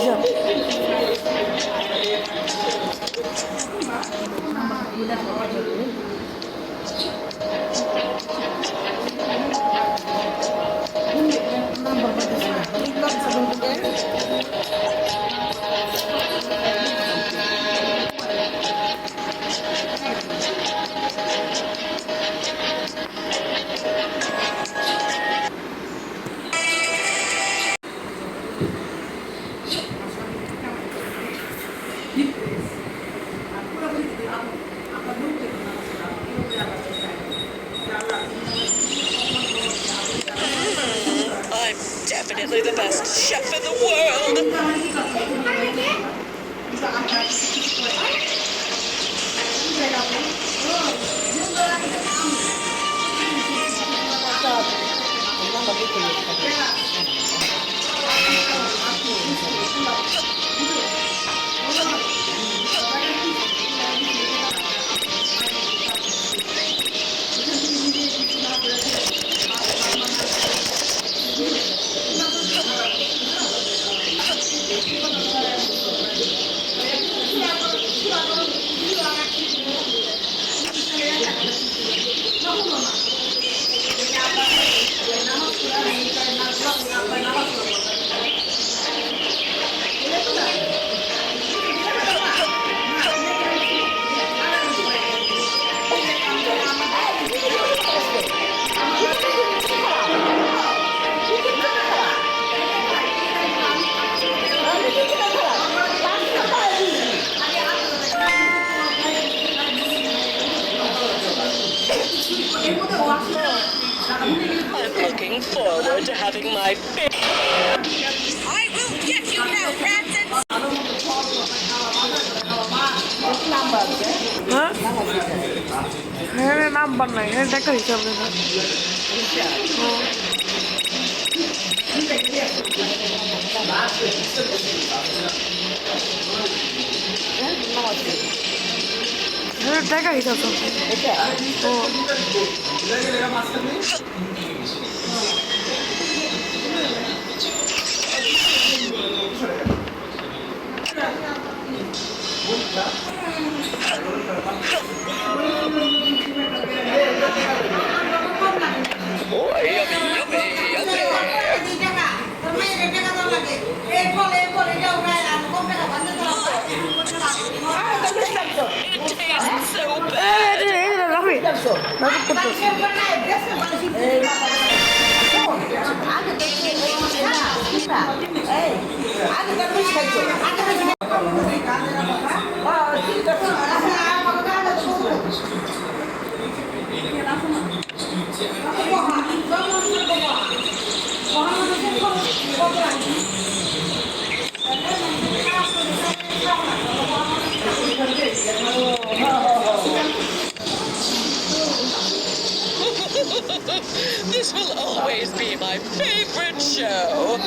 I'm definitely the best chef in the world. I'm looking forward to having my big... I will get you now, rats and... হ্যাঁ number নাই হ্যাঁ দেখা হিসাব দেখা হ্যাঁ দেখা হিসাব ও This will always be my favorite show.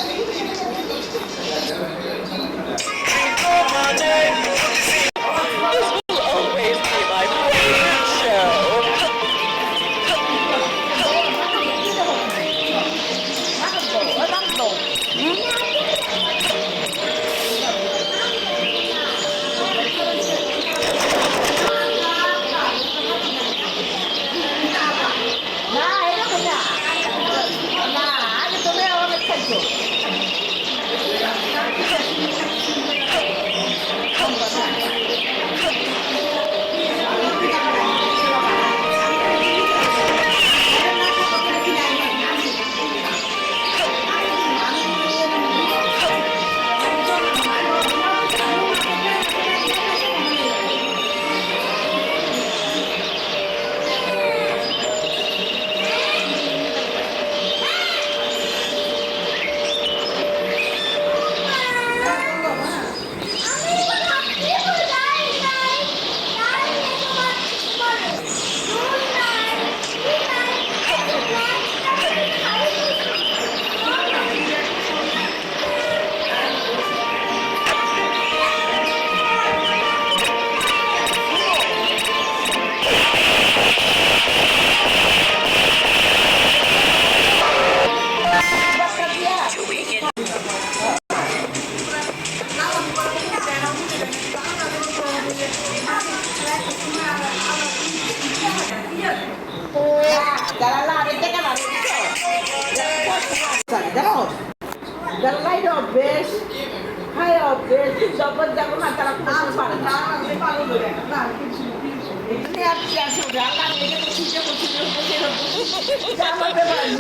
জগৎ যাবো না তারা কোনো পারে না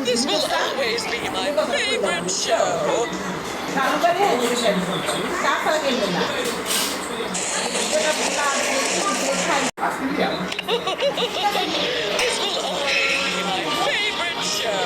This will always be my favorite show. This will always be my favorite show.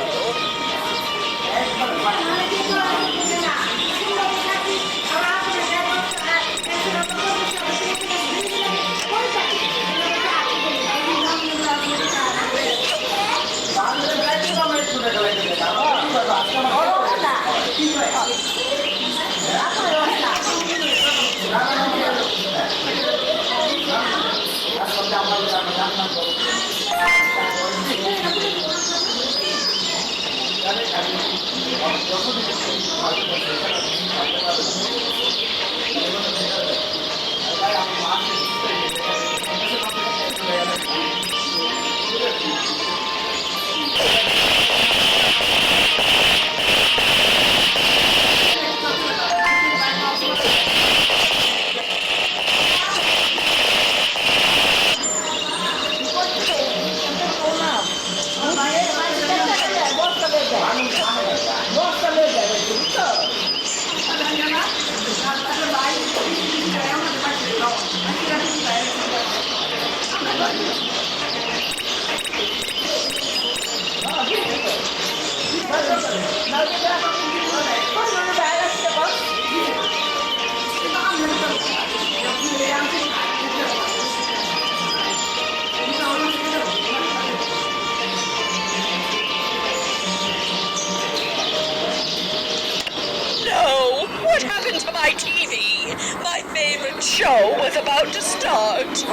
No! What happened to my TV? My favorite show was about to start.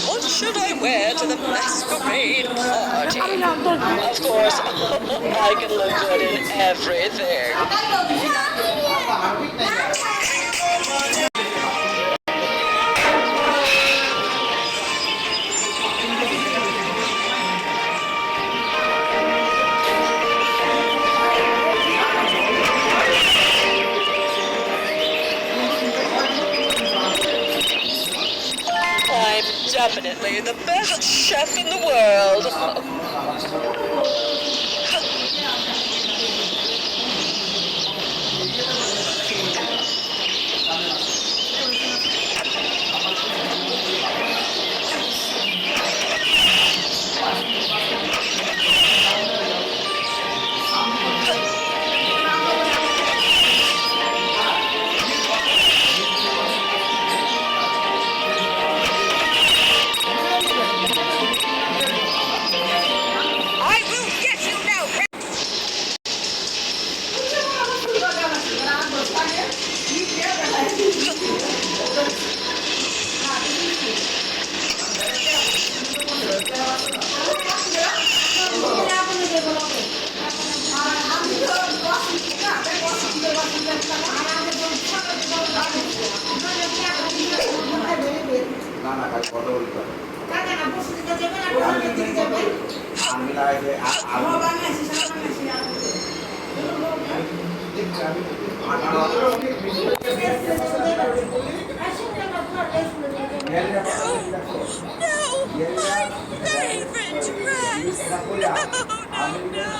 What should I wear to the masquerade party? Of course, I can look good in everything. I'm definitely the best chef in the world. I will get you now. না ভাই কথা বলতে হবে। আমি না এসে No, my favorite dress. Oh no.